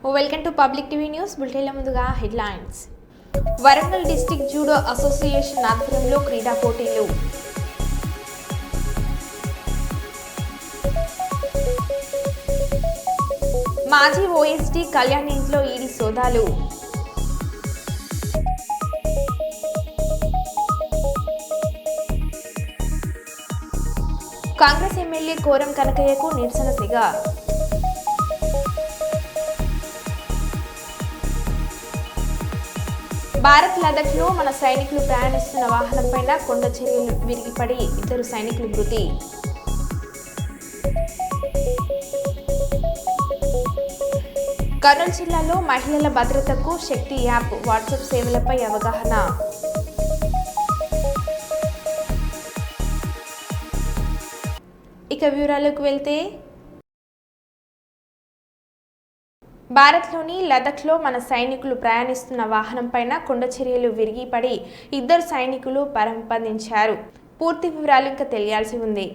Welcome to public TV news. బులెటిన్ల ముందుగా headlines. Warangal district judo association ఆధ్వర్యంలో క్రీడా పోటీలు. మాజీ ఓఎస్డీ కళ్యాణ్ ఇంట్లో ఈడీ సోదాలు. కాంగ్రెస్ ఎమ్మెల్యే కోరం కనకయ్యకు నిరసన సెగ. భారత్ లదాఖ్లో మన సైనికులు ప్రయాణిస్తున్న వాహనంపై కొండ చర్యలు విరిగిపడి 2 సైనికులు మృతి. కర్నూలు జిల్లాలో మహిళల భద్రతకు శక్తి యాప్ వాట్సాప్ సేవలపై అవగాహన. ఇక వివరాలకు వెళ్తే, భారత్లోని లదాఖ్లో మన సైనికులు ప్రయాణిస్తున్న వాహనంపైన కొండ చర్యలు విరిగిపడి 2 సైనికులు పరమపదించారు. పూర్తి వివరాలు ఇంకా తెలియాల్సి ఉంది.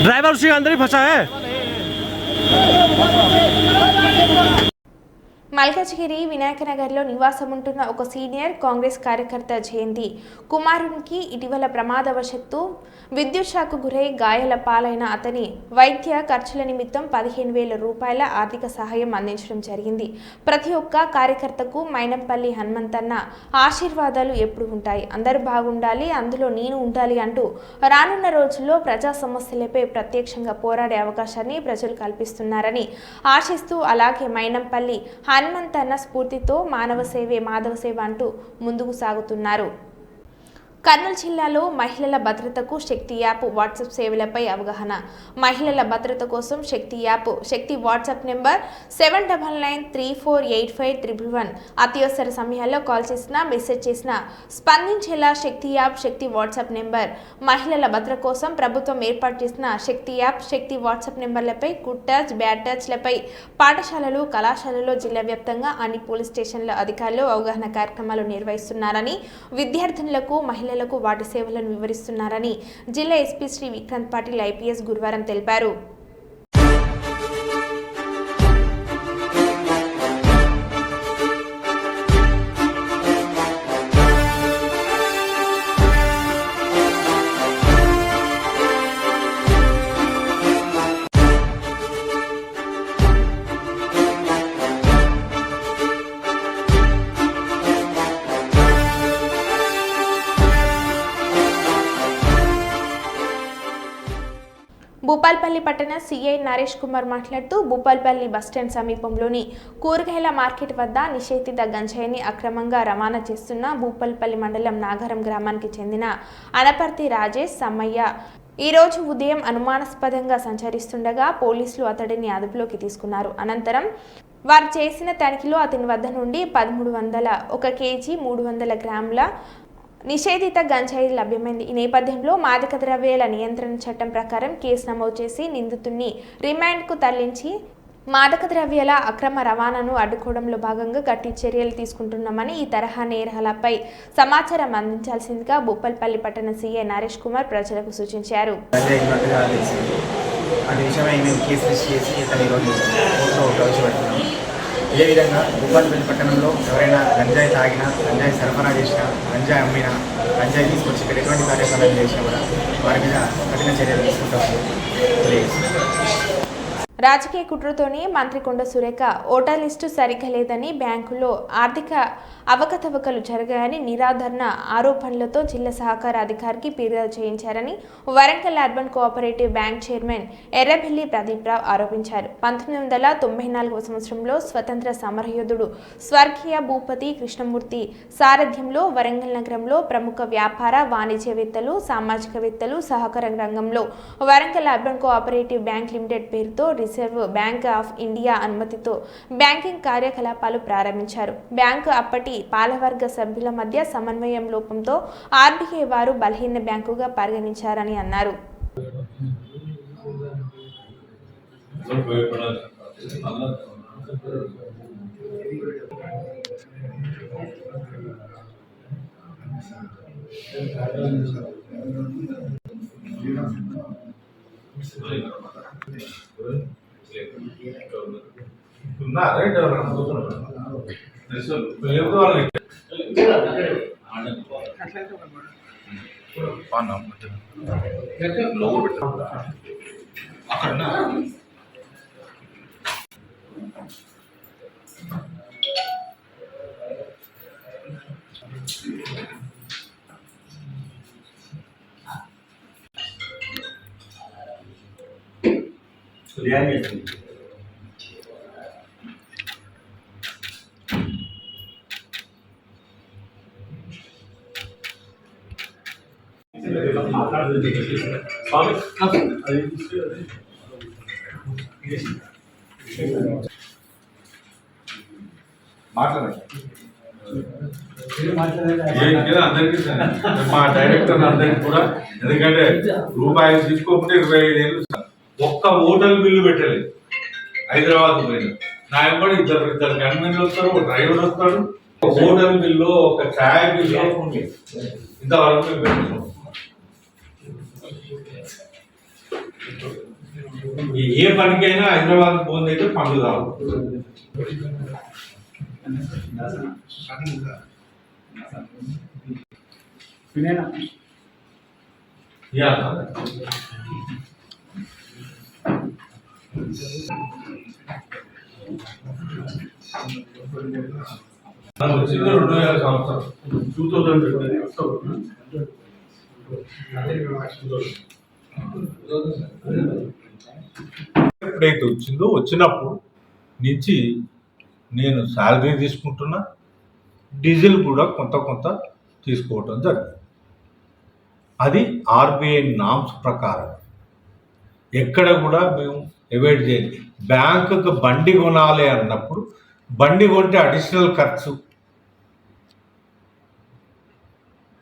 ड्राइवर उसी अंदर ही फंसा है। మల్కాజ్గిరి వినాయకనగర్లో నివాసం ఉంటున్న ఒక సీనియర్ కాంగ్రెస్ కార్యకర్త జయంతి కుమారునికి ఇటీవల ప్రమాదవశత్తు విద్యుత్ షాకు గురై గాయాల పాలైన అతని వైద్య ఖర్చుల నిమిత్తం 15,000 రూపాయల ఆర్థిక సహాయం అందించడం జరిగింది. ప్రతి ఒక్క కార్యకర్తకు మైనంపల్లి హనుమంతన్న ఆశీర్వాదాలు ఎప్పుడు ఉంటాయి, అందరూ బాగుండాలి, అందులో నేను ఉండాలి అంటూ రానున్న రోజుల్లో ప్రజా సమస్యలపై ప్రత్యక్షంగా పోరాడే అవకాశాన్ని ప్రజలు కల్పిస్తున్నారని ఆశిస్తూ, అలాగే మైనంపల్లి హనుమంతన్న స్ఫూర్తితో మానవ సేవే మాధవ సేవ అంటూ ముందుకు సాగుతున్నారు. కర్నూలు జిల్లాలో మహిళల భద్రతకు శక్తి యాప్ వాట్సాప్ సేవలపై అవగాహన. మహిళల భద్రత కోసం శక్తి యాప్ శక్తి వాట్సాప్ నెంబర్ 7993485111 అత్యవసర సమయాల్లో కాల్ చేసినా మెసేజ్ చేసినా స్పందించేలా శక్తి యాప్ శక్తి వాట్సాప్ నెంబర్. మహిళల భద్రత కోసం ప్రభుత్వం ఏర్పాటు చేసిన శక్తి యాప్ శక్తి వాట్సాప్ నెంబర్లపై గుడ్ టచ్ బ్యాడ్ టచ్లపై పాఠశాలలు కళాశాలలో జిల్లా వ్యాప్తంగా అన్ని పోలీస్ స్టేషన్ల అధికారులు అవగాహన కార్యక్రమాలు నిర్వహిస్తున్నారని, విద్యార్థినులకు మహిళలకు వాటి సేవలను వివరిస్తున్నారని జిల్లా ఎస్పీ శ్రీ విక్రాంత్ పాటిల్ ఐపీఎస్ గురువారం తెలిపారు. భూపాల్పల్లి పట్టణ సీఐ నరేష్ కుమార్ మాట్లాడుతూ, భూపాల్పల్లి బస్టాండ్ సమీపంలోని కూరగాయల మార్కెట్ వద్ద నిషేధిత గంజాయిని అక్రమంగా రవాణా చేస్తున్న భూపాల్పల్లి మండలం నాగారం గ్రామానికి చెందిన అనపర్తి రాజేష్ సమ్మయ్య ఈరోజు ఉదయం అనుమానాస్పదంగా సంచరిస్తుండగా పోలీసులు అతడిని అదుపులోకి తీసుకున్నారు. అనంతరం వారు చేసిన తనిఖీలో అతని వద్ద నుండి 1,301 కేజీ 300 గ్రాముల నిషేధిత గంజాయి లభ్యమైంది. ఈ నేపథ్యంలో మాదక ద్రవ్యాల నియంత్రణ చట్టం ప్రకారం కేసు నమోదు చేసి నిందితుడిని రిమాండ్కు తరలించి మాదక ద్రవ్యాల అక్రమ రవాణాను అడ్డుకోవడంలో భాగంగా గట్టి చర్యలు తీసుకుంటున్నామని, ఈ తరహా నేరాలపై సమాచారం అందించాల్సిందిగా భూపాల్పల్లి పట్టణ సీఐ నరేష్ కుమార్ ప్రజలకు సూచించారు. అదేవిధంగా భూపాల్పల్లి పట్టణంలో ఎవరైనా గంజాయి తాగినా, గంజాయి సరఫరా చేసినా, గంజాయి అమ్మినా, గంజాయి తీసుకొచ్చి ఇక్కడ ఎటువంటి కార్యక్రమాలు చేసినా కూడా వారి మీద కఠిన చర్యలు తీసుకుంటాము. రాజకీయ కుట్రతోనే మంత్రి కొండ సురేఖ ఓటర్ లిస్టు సరిగ్గా లేదని బ్యాంకులో ఆర్థిక అవకతవకలు జరిగాయని నిరాధారణ ఆరోపణలతో జిల్లా సహకార అధికారికి ఫిర్యాదు చేయించారని Warangal urban cooperative bank chairman Errabelli Pradeep Rao ఆరోపించారు. 1994వ సంవత్సరంలో స్వతంత్ర సమరయోధుడు స్వర్గీయ భూపతి కృష్ణమూర్తి సారథ్యంలో వరంగల్ నగరంలో ప్రముఖ వ్యాపార వాణిజ్యవేత్తలు, సామాజికవేత్తలు సహకార రంగంలో Warangal urban cooperative bank limited పేరుతో రిజర్వ్ బ్యాంక్ ఆఫ్ ఇండియా అనుమతితో బ్యాంకింగ్ కార్యకలాపాలు ప్రారంభించారు. బ్యాంకు అప్పటి పాలవర్గ సభ్యుల మధ్య సమన్వయం లోపంతో ఆర్బీఐ వారు బలహీన బ్యాంకుగా పరిగణించారని అన్నారు. మా డైరెక్టర్ అందరికి కూడా, ఎందుకంటే రూపాయలు తీసుకోకుండా 25 ఏళ్ళు ఒక్క హోటల్ బిల్లు పెట్టలేదు. హైదరాబాద్ పోయిన నా ఎంబడి ఇద్దరు గన్మెన్లు వస్తారు, ఒక డ్రైవర్ వస్తాడు. ఒక హోటల్ బిల్లు, ఒక ఛాయ్ బిల్లు ఇంతవరకు మేము పెట్టుకున్నాం. ఏ పనికైనా హైదరాబాద్ పోయింది అయితే పనులు కావు. వచ్చింది 2000 సంవత్సరం 2000 ఎప్పుడైతే వచ్చిందో వచ్చినప్పుడు నుంచి నేను శాలరీ తీసుకుంటున్నా, డీజిల్ కూడా కొంత తీసుకోవటం జరిగింది. అది ఆర్బీఐ నామ్స్ ప్రకారం ఎక్కడ కూడా మేము అవాయిడ్ చేయాలి. బ్యాంకుకు బండి కొనాలి అన్నప్పుడు బండి కొంటే అడిషనల్ ఖర్చు,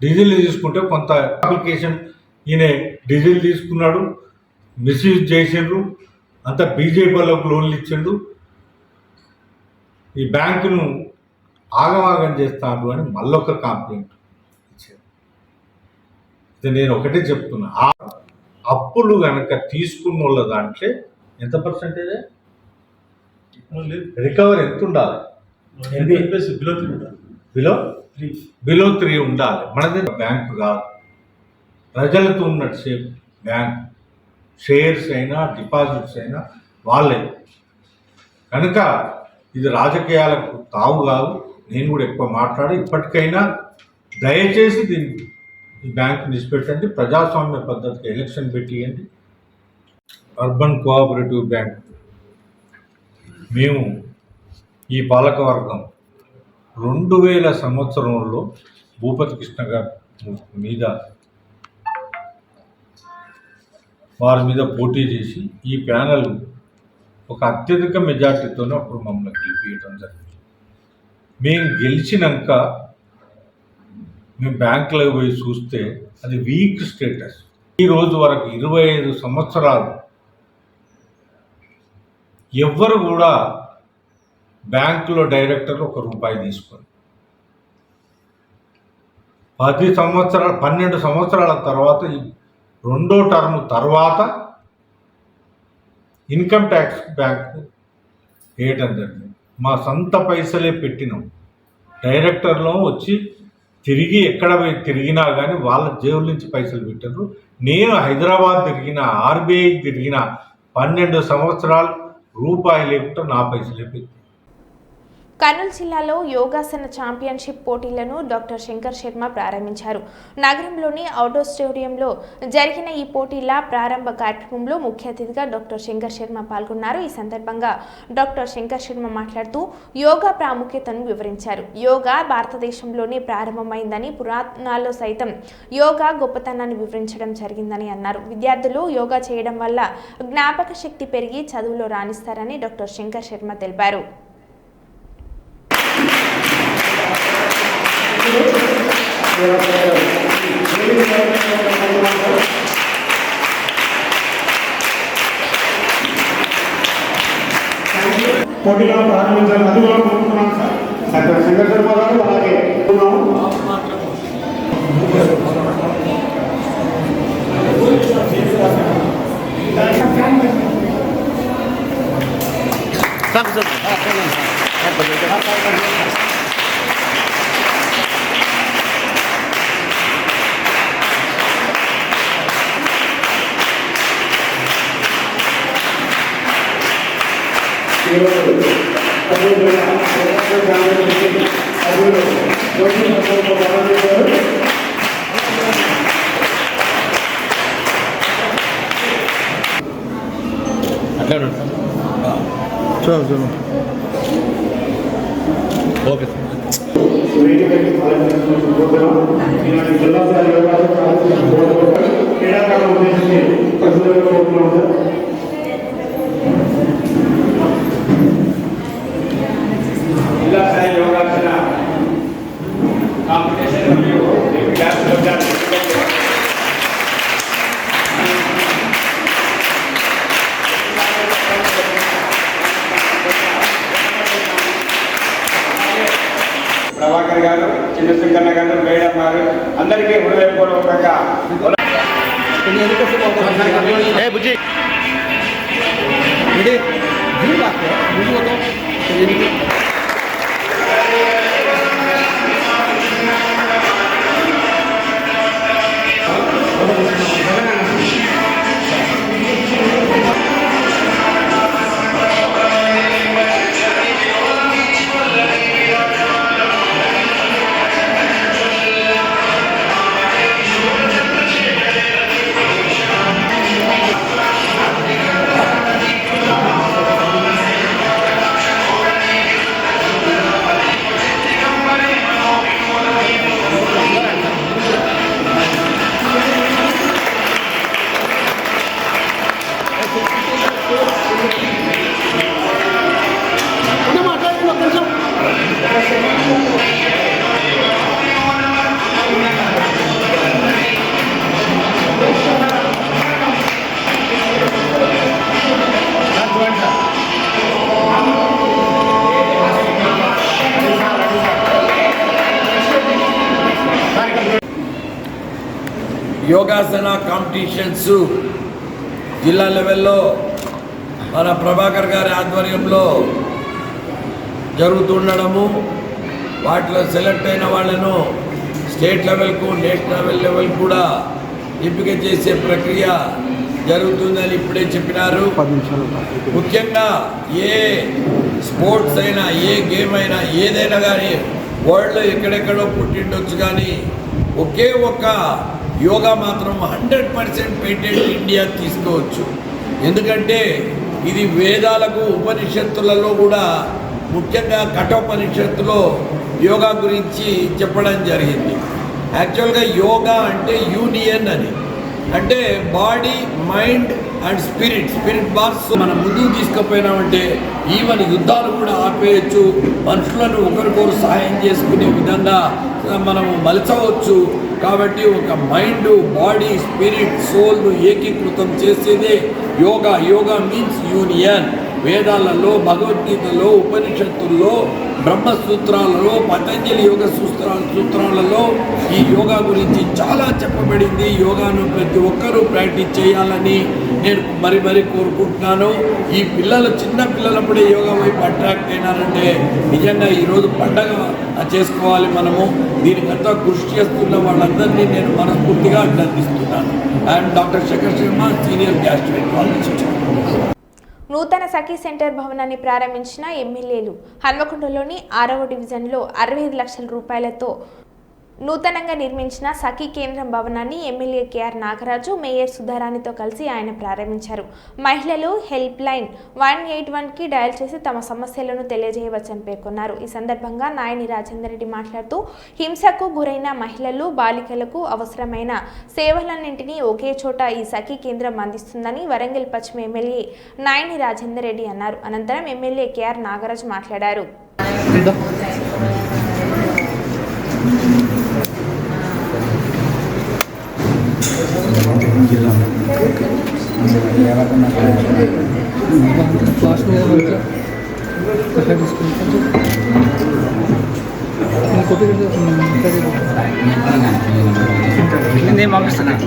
డీజిల్ తీసుకుంటే కొంత అప్లికేషన్. ఈయన డీజిల్ తీసుకున్నాడు, మిస్యూజ్ చేసిండ్రు, అంతా బీజేపీ వాళ్ళకు లోన్లు ఇచ్చిండు, ఈ బ్యాంకును ఆగమాగం చేస్తాడు అని మళ్ళొక కంప్లైంట్ ఇచ్చాడు. ఇది నేను ఒకటే చెప్తున్నా, అప్పులు కనుక తీసుకున్న వాళ్ళ దాంట్లో ఎంత పర్సెంటేజ్ రికవరీ ఎంత ఉండాలి? బిలో 3 ఉండాలి. మనది బ్యాంకు కాదు, ప్రజలతో ఉన్నట్టు బ్యాంక్. షేర్స్ అయినా డిపాజిట్స్ అయినా వాళ్ళే. కనుక ఇది రాజకీయాలకు తావు కాదు. నేను కూడా ఎక్కువ మాట్లాడి, ఇప్పటికైనా దయచేసి దీన్ని ఈ బ్యాంకు నిలిచిపెట్టండి. ప్రజాస్వామ్య పద్ధతికి ఎలక్షన్ పెట్టియండి. అర్బన్ కోఆపరేటివ్ బ్యాంక్ మేము ఈ పాలకవర్గం 2000 సంవత్సరంలో భూపతి కృష్ణ గారి మీద వారి మీద పోటీ చేసి ఈ ప్యానెల్ ఒక అత్యధిక మెజార్టీతోనే అప్పుడు మమ్మల్ని గెలిపించడం జరిగింది. మేము గెలిచినాక మేము బ్యాంకులకు పోయి చూస్తే అది వీక్ స్టేటస్. ఈ రోజు వరకు 25 సంవత్సరాలు ఎవ్వరు కూడా బ్యాంకులో డైరెక్టర్ 1 రూపాయి తీసుకొని 12 సంవత్సరాల తర్వాత ఈ 2వ టర్మ్ తర్వాత ఇన్కమ్ ట్యాక్స్ బ్యాంకు వేయటం జరిగింది. మా సొంత పైసలే పెట్టినాం. డైరెక్టర్లో వచ్చి తిరిగి ఎక్కడ తిరిగినా కానీ వాళ్ళ జేబుల నుంచి పైసలు పెట్టారు. నేను హైదరాబాద్ తిరిగిన, ఆర్బీఐ తిరిగిన 12 సంవత్సరాలు రూపాయి లేకుండా నా పైసలు చెప్పి. కర్నూలు జిల్లాలో యోగాసన ఛాంపియన్షిప్ పోటీలను డాక్టర్ శంకర్ శర్మ ప్రారంభించారు. నగరంలోని అవుట్డోర్ స్టేడియంలో జరిగిన ఈ పోటీల ప్రారంభ కార్యక్రమంలో ముఖ్య అతిథిగా డాక్టర్ శంకర్ శర్మ పాల్గొన్నారు. ఈ సందర్భంగా డాక్టర్ శంకర్ శర్మ మాట్లాడుతూ యోగా ప్రాముఖ్యతను వివరించారు. యోగా భారతదేశంలోనే ప్రారంభమైందని, పురాణాల్లో సైతం యోగా గొప్పతనాన్ని వివరించడం జరిగిందని అన్నారు. విద్యార్థులు యోగా చేయడం వల్ల జ్ఞాపక శక్తి పెరిగి చదువులో రాణిస్తారని డాక్టర్ శంకర్ శర్మ తెలిపారు. పోటీలో ప్రారంభించాలని అది కూడా కోరుకుంటున్నాను సార్. డాక్టర్ శంకర్ శర్మ గారు అలాగే ఓకే జిల్లా స్థాయి యోగాసన కాంపిటీషన్ మరియు క్లాస్ ప్రభాకర్ గారు, చిన్నశంకన్న గారు, మేడం గారు అందరికీ హృదయపూర్వకంగా యోగాసన కాంపిటీషన్స్ జిల్లా లెవెల్లో మన ప్రభాకర్ గారి ఆధ్వర్యంలో జరుగుతుండడము, వాటిలో సెలెక్ట్ అయిన వాళ్ళను స్టేట్ లెవెల్కు, నేషనల్ లెవెల్ కూడా ఎంపిక చేసే ప్రక్రియ జరుగుతుందని ఇప్పుడే చెప్పినారు. ముఖ్యంగా ఏ స్పోర్ట్స్ అయినా, ఏ గేమ్ అయినా, ఏదైనా కానీ వరల్డ్లో ఎక్కడెక్కడో పుట్టిండొచ్చు, కానీ ఒకే ఒక్క యోగా మాత్రం 100% పేటెంట్ ఇండియా తీసుకోవచ్చు. ఎందుకంటే ఇది వేదాలకు, ఉపనిషత్తులలో కూడా ముఖ్యంగా కఠోపనిషత్తులో యోగా గురించి చెప్పడం జరిగింది. యాక్చువల్గా యోగా అంటే యూనియన్ అని, అంటే body, mind and spirit box మనం ముందుకు తీసుకుపోయినామంటే ఈవెన్ యుద్ధాలు కూడా ఆపేయచ్చు, మనుషులను ఒకరికొకరు సహాయం చేసుకునే విధంగా మనము మలచవచ్చు. కాబట్టి ఒక మైండ్, బాడీ, స్పిరిట్, సోల్ను ఏకీకృతం చేసేదే యోగా. Yoga means union. వేదాలలో, భగవద్గీతలో, ఉపనిషత్తుల్లో, బ్రహ్మసూత్రాలలో, పతంజలి యోగ సూత్రాలలో ఈ యోగా గురించి చాలా చెప్పబడింది. యోగాను ప్రతి ఒక్కరూ ప్రాక్టీస్ చేయాలని నేను మరీ కోరుకుంటున్నాను. ఈ చిన్న పిల్లలప్పుడే యోగా వైపు అట్రాక్ట్ అయినారంటే నిజంగా ఈరోజు పండగ చేసుకోవాలి మనము. దీనికంతా కృషి చేస్తున్న వాళ్ళందరినీ నేను మనస్ఫూర్తిగా అభినందిస్తున్నాను. And doctor Shankar Sharma, senior gastroenterologist. నూతన సఖీ సెంటర్ భవనాన్ని ప్రారంభించిన ఎమ్మెల్యేలు. హన్మకొండలోని 6వ డివిజన్లో 65 లక్షల రూపాయలతో నూతనంగా నిర్మించిన సఖీ కేంద్రం భవనాన్ని ఎమ్మెల్యే కేఆర్ నాగరాజు, మేయర్ సుధారాణితో కలిసి ఆయన ప్రారంభించారు. మహిళలు హెల్ప్ లైన్ 181కి డయల్ చేసి తమ సమస్యలను తెలియజేయవచ్చని పేర్కొన్నారు. ఈ సందర్భంగా నాయని రాజేందర్ రెడ్డి మాట్లాడుతూ హింసకు గురైన మహిళలు, బాలికలకు అవసరమైన సేవలన్నింటినీ ఒకే చోట ఈ సఖీ కేంద్రం అందిస్తుందని వరంగల్ పశ్చిమ ఎమ్మెల్యే నాయని రాజేందర్ రెడ్డి అన్నారు. అనంతరం ఎమ్మెల్యే కేఆర్ నాగరాజు మాట్లాడారు.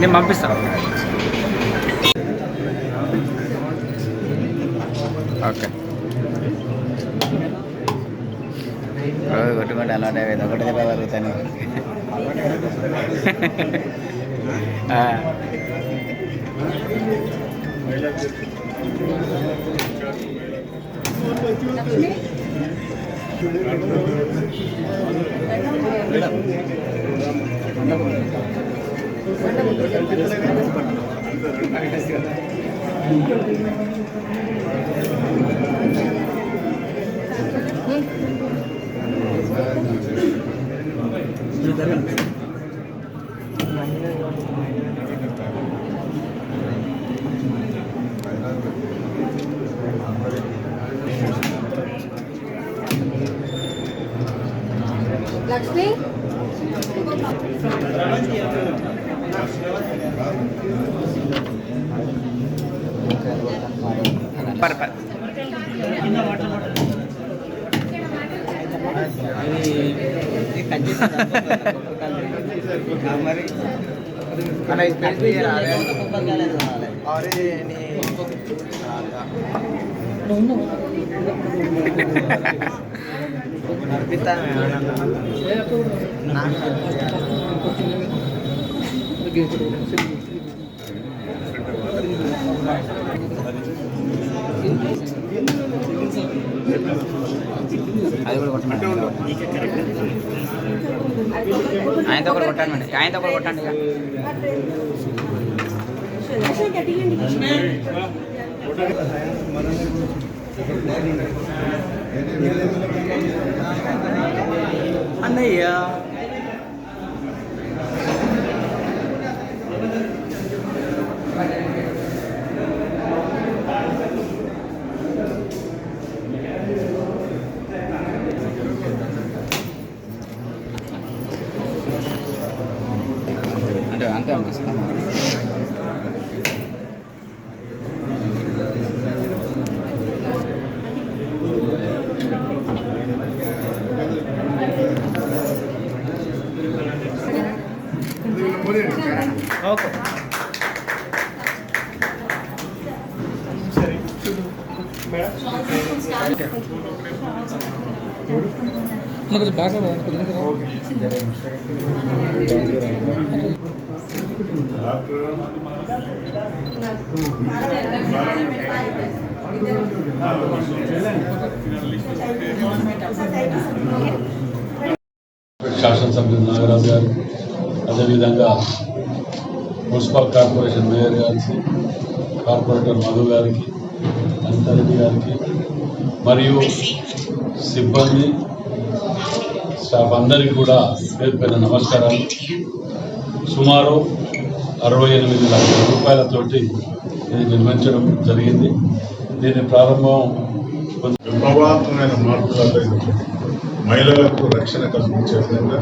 నేను పంపిస్తాను. ఓకే కొట్టుకుంటే అలాంటి ఒకటి దెబ్బ జరుగుతాను. లక్ష్మి మరి అది కూడా కొట్టండి. ఆయనతో కూడా కొట్టండి. ఆయనతో కూడా కొట్టండి. అన్నయ్య అంటే అంతే అనిపిస్తుంది. ఓకే శాసనసభ్యులు నాగరాజు గారు, అదేవిధంగా మున్సిపల్ కార్పొరేషన్ మేయర్ గారికి, కార్పొరేటర్ మధు గారికి, అనితారెడ్డి గారికి మరియు సిబ్బంది స్టాఫ్ అందరికీ కూడా పేరు పేరు నమస్కారాలు. సుమారు 68 లక్షల రూపాయలతోటి ఇది నిర్మించడం జరిగింది. దీని ప్రారంభం విప్లవాత్మకమైన మార్పులలో మహిళలకు రక్షణ కల్పించే విధంగా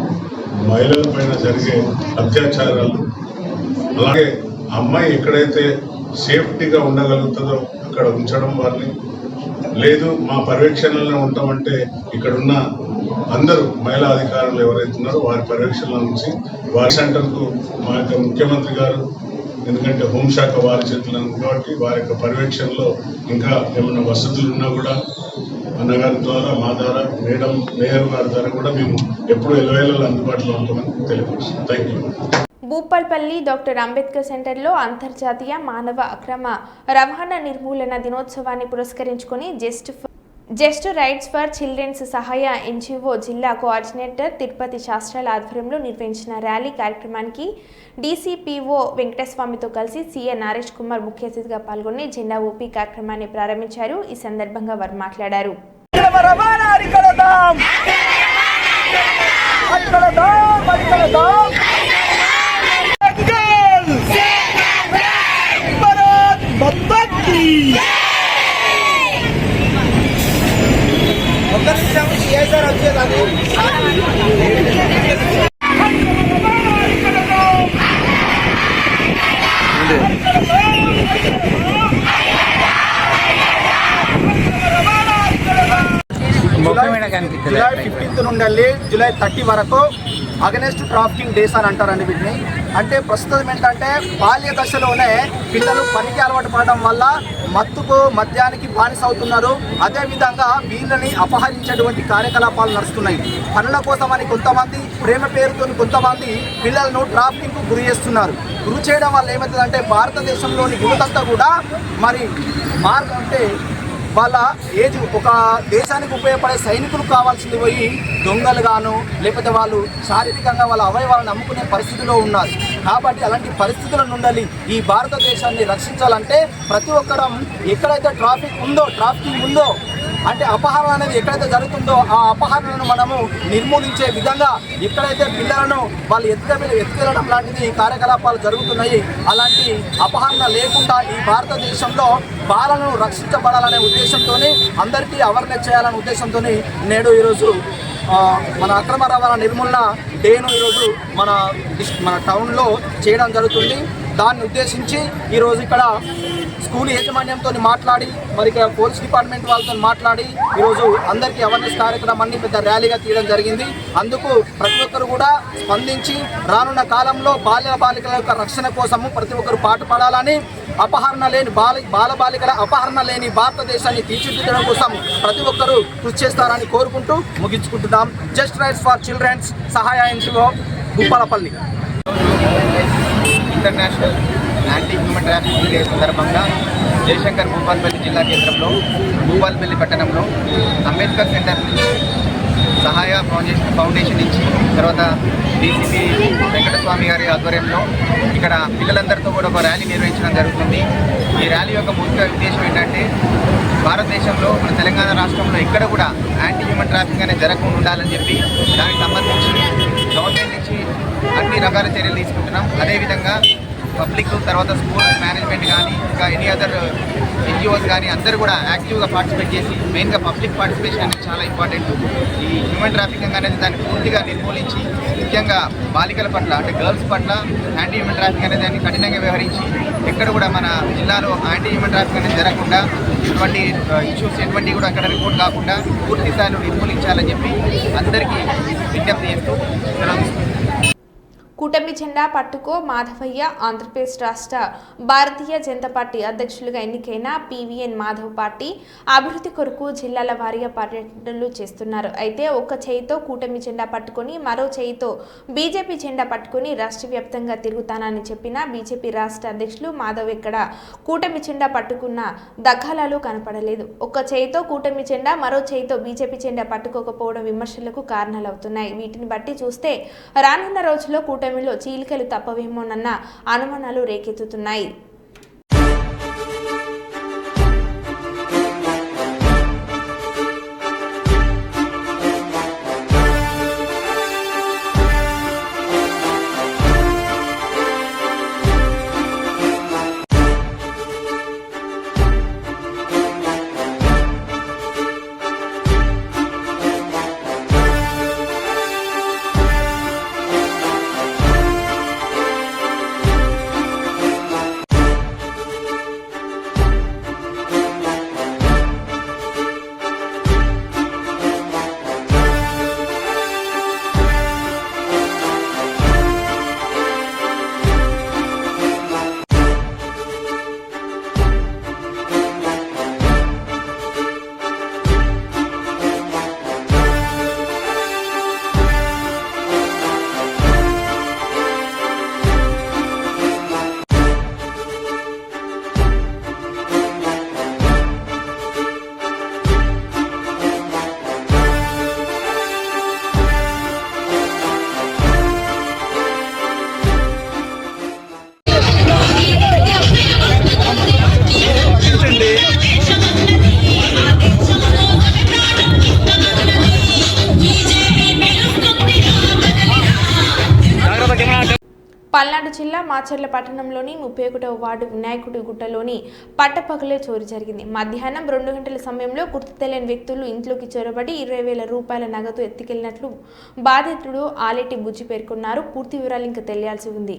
మహిళల పైన జరిగే అత్యాచారాలు, అలాగే అమ్మాయి ఎక్కడైతే సేఫ్టీగా ఉండగలుగుతుందో అక్కడ ఉంచడం వారిని, లేదు మా పర్యవేక్షణలో ఉంటామంటే ఇక్కడున్న అందరూ మహిళా అధికారులు ఎవరైతే ఉన్నారో వారి పర్యవేక్షణలో నుంచి వారి సెంటర్కు మా యొక్క ముఖ్యమంత్రి గారు, ఎందుకంటే హోంశాఖ వారి చేతులు కాబట్టి వారి యొక్క పర్యవేక్షణలో ఇంకా ఏమైనా వసతులు ఉన్నా కూడా అన్నగారి ద్వారా, మా ద్వారా, మేయర్ గారి ద్వారా కూడా మేము ఎప్పుడు ఎల్లవేళలా అందుబాటులో ఉంటామని తెలియపరుస్తాం. Thank you. Bhupalpalli doctor Ambedkar సెంటర్లో అంతర్జాతీయ మానవ అక్రమ రవాణా నిర్మూలన దినోత్సవాన్ని పురస్కరించుకొని జస్ట్ రైట్స్ ఫర్ చిల్డ్రన్స్ సహాయ ఎన్జిఓ జిల్లా కోఆర్డినేటర్ తిరుపతి శాస్త్రాల ఆధ్వర్యంలో నిర్వహించిన ర్యాలీ కార్యక్రమానికి డీసీపీఓ వెంకటస్వామితో కలిసి సీఏ నరేష్ కుమార్ ముఖ్య అతిథిగా పాల్గొని జెండా ఊపి కార్యక్రమాన్ని ప్రారంభించారు. ఈ సందర్భంగా వారు మాట్లాడారు. జూలై 15 నుండి జూలై 30 వరకు అగెనెస్ట్ ట్రాఫికింగ్ డేస్ అని అంటారండి వీటిని. అంటే ప్రస్తుతం ఏంటంటే బాల్య దశలోనే పిల్లలు పనికి అలవాటు పడడం వల్ల మత్తుకు మద్యానికి బానిస అవుతున్నారు. అదేవిధంగా వీళ్ళని అపహరించేటువంటి కార్యకలాపాలు నడుస్తున్నాయి. పనుల కోసమని కొంతమంది, ప్రేమ పేరుతో కొంతమంది పిల్లలను ట్రాఫికింగ్కు గురి చేస్తున్నారు. గురి చేయడం వల్ల ఏమవుతుందంటే భారతదేశంలోని యువతంతా కూడా మరి అంటే వాళ్ళ ఏజ్ ఒక దేశానికి ఉపయోగపడే సైనికులు కావాల్సింది పోయి దొంగలుగాను లేకపోతే వాళ్ళు శారీరకంగా వాళ్ళ అవయవాలను నమ్ముకునే పరిస్థితిలో ఉన్నారు. కాబట్టి అలాంటి పరిస్థితుల నుండి ఈ భారతదేశాన్ని రక్షించాలంటే ప్రతి ఒక్కరం ఎక్కడైతే ట్రాఫికింగ్ ఉందో అంటే అపహరణ అనేది ఎక్కడైతే జరుగుతుందో ఆ అపహరణను మనము నిర్మూలించే విధంగా ఎక్కడైతే పిల్లలను వాళ్ళు ఎత్తుకెళ్ళడం లాంటిది కార్యకలాపాలు జరుగుతున్నాయి. అలాంటి అపహరణ లేకుండా ఈ భారతదేశంలో బాలను రక్షించబడాలనే ఉద్దేశంతో అందరికీ అవేర్నెస్ చేయాలనే ఉద్దేశంతో నేడు ఈరోజు మన అక్రమ రవాణా నిర్మూలన డేను ఈరోజు మన టౌన్లో చేయడం జరుగుతుంది. దాన్ని ఉద్దేశించి ఈరోజు ఇక్కడ స్కూల్ యాజమాన్యంతో మాట్లాడి మరి ఇక్కడ పోలీస్ డిపార్ట్మెంట్ వాళ్ళతో మాట్లాడి ఈరోజు అందరికీ అవేర్నెస్ కార్యక్రమాన్ని పెద్ద ర్యాలీగా తీయడం జరిగింది. అందుకు ప్రతి ఒక్కరు కూడా స్పందించి రానున్న కాలంలో బాలికల యొక్క రక్షణ కోసము ప్రతి ఒక్కరు పాటుపడాలని, అపహరణ లేని బాలికల అపహరణ లేని భారతదేశాన్ని తీర్చిదిద్దడం కోసం ప్రతి ఒక్కరూ కృషి చేస్తారని కోరుకుంటూ ముగించుకుంటున్నాం. జస్ట్ రైట్స్ ఫర్ చిల్డ్రన్స్ సహాయ NGO Bhupalpally. International anti human trafficking day సందర్భంగా జయశంకర్ భూపాల్పల్లి జిల్లా కేంద్రంలో భూపాల్పల్లి పట్టణంలో అంబేద్కర్ సెంటర్ సహాయ ఫౌండేషన్ నుంచి తర్వాత డీసీపీ వెంకటస్వామి గారి ఆధ్వర్యంలో ఇక్కడ పిల్లలందరితో కూడా ఒక ర్యాలీ నిర్వహించడం జరుగుతుంది. ఈ ర్యాలీ యొక్క ముఖ్య ఉద్దేశం ఏంటంటే భారతదేశంలో మన తెలంగాణ రాష్ట్రంలో ఎక్కడ కూడా యాంటీ హ్యూమన్ ట్రాఫికింగ్ అనేది జరగకుండా ఉండాలని చెప్పి దానికి సంబంధించి గవర్నమెంట్ నుంచి అన్ని రకాల చర్యలు తీసుకుంటున్నాం. అదేవిధంగా పబ్లిక్ తర్వాత స్కూల్ మేనేజ్మెంట్ కానీ ఇంకా ఎనీ అదర్ ఎన్జిఓస్ కానీ అందరూ కూడా యాక్టివ్గా పార్టిసిపేట్ చేసి మెయిన్గా పబ్లిక్ పార్టిసిపేషన్ అనేది చాలా ఇంపార్టెంట్. ఈ హ్యూమన్ ట్రాఫికింగ్ అనేది దాన్ని పూర్తిగా నిర్మూలించి ముఖ్యంగా బాలికల పట్ల అంటే గర్ల్స్ పట్ల యాంటీ హ్యూమన్ ట్రాఫికింగ్ అనేది దాన్ని కఠినంగా వ్యవహరించి ఎక్కడ కూడా మన జిల్లాలో యాంటీ హ్యూమన్ ట్రాఫికింగ్ అనేది జరగకుండా ఇటువంటి ఇష్యూస్ ఎటువంటి కూడా అక్కడ రిపోర్ట్ కాకుండా పూర్తి స్థాయిలో నిర్మూలించాలని చెప్పి అందరికీ విజ్ఞప్తి చేస్తూ కూటమి జెండా పట్టుకో మాధవయ్య ఆంధ్రప్రదేశ్ రాష్ట్ర భారతీయ జనతా పార్టీ అధ్యక్షులుగా ఎన్నికైన పివిఎన్ మాధవ్ పార్టీ అభివృద్ధి కొరకు జిల్లాల వారీగా పర్యటనలు చేస్తున్నారు. అయితే ఒక చేయితో కూటమి జెండా పట్టుకొని మరో చేయితో బీజేపీ జెండా పట్టుకొని రాష్ట్ర వ్యాప్తంగా తిరుగుతానని చెప్పిన బీజేపీ రాష్ట్ర అధ్యక్షులు మాధవ్ ఎక్కడ కూటమి జెండా పట్టుకున్న దగ్గాలాలు కనపడలేదు. ఒక చేయితో కూటమి జెండా మరో చేయితో బీజేపీ జెండా పట్టుకోకపోవడం విమర్శలకు కారణాలవుతున్నాయి. వీటిని బట్టి చూస్తే రానున్న రోజుల్లో కూటమిలో చీలికలు తప్పవేమోనన్న అనుమానాలు రేకెత్తుతున్నాయి. పల్నాడు జిల్లా మాచర్ల పట్టణంలోని 31వ వార్డు వినాయకుడి గుట్టలోని పట్టపగలే చోరీ జరిగింది. మధ్యాహ్నం 2 గంటల సమయంలో గుర్తు తెలియని వ్యక్తులు ఇంట్లోకి చొరబడి 20,000 రూపాయల నగదు ఎత్తుకెళ్లినట్లు బాధితుడు ఆలేటి బుజ్జి పేర్కొన్నారు. పూర్తి వివరాలు ఇంకా తెలియాల్సి ఉంది.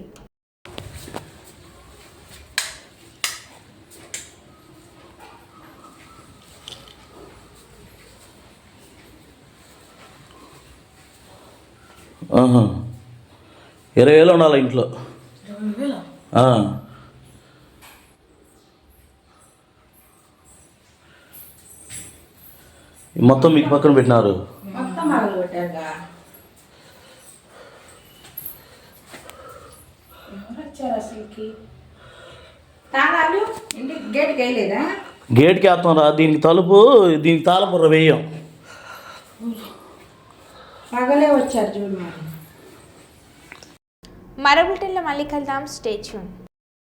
ఆహా 20,000 ఉండాలి ఇంట్లో. మొత్తం మీకు పక్కన పెట్టినారు. గేట్కి వేస్తాం రా. దీనికి తలుపు, దీనికి తాళపుర్ర వేయం. మరో బులెటిన్లో మళ్ళీ కలుద్దాం. Stay tune.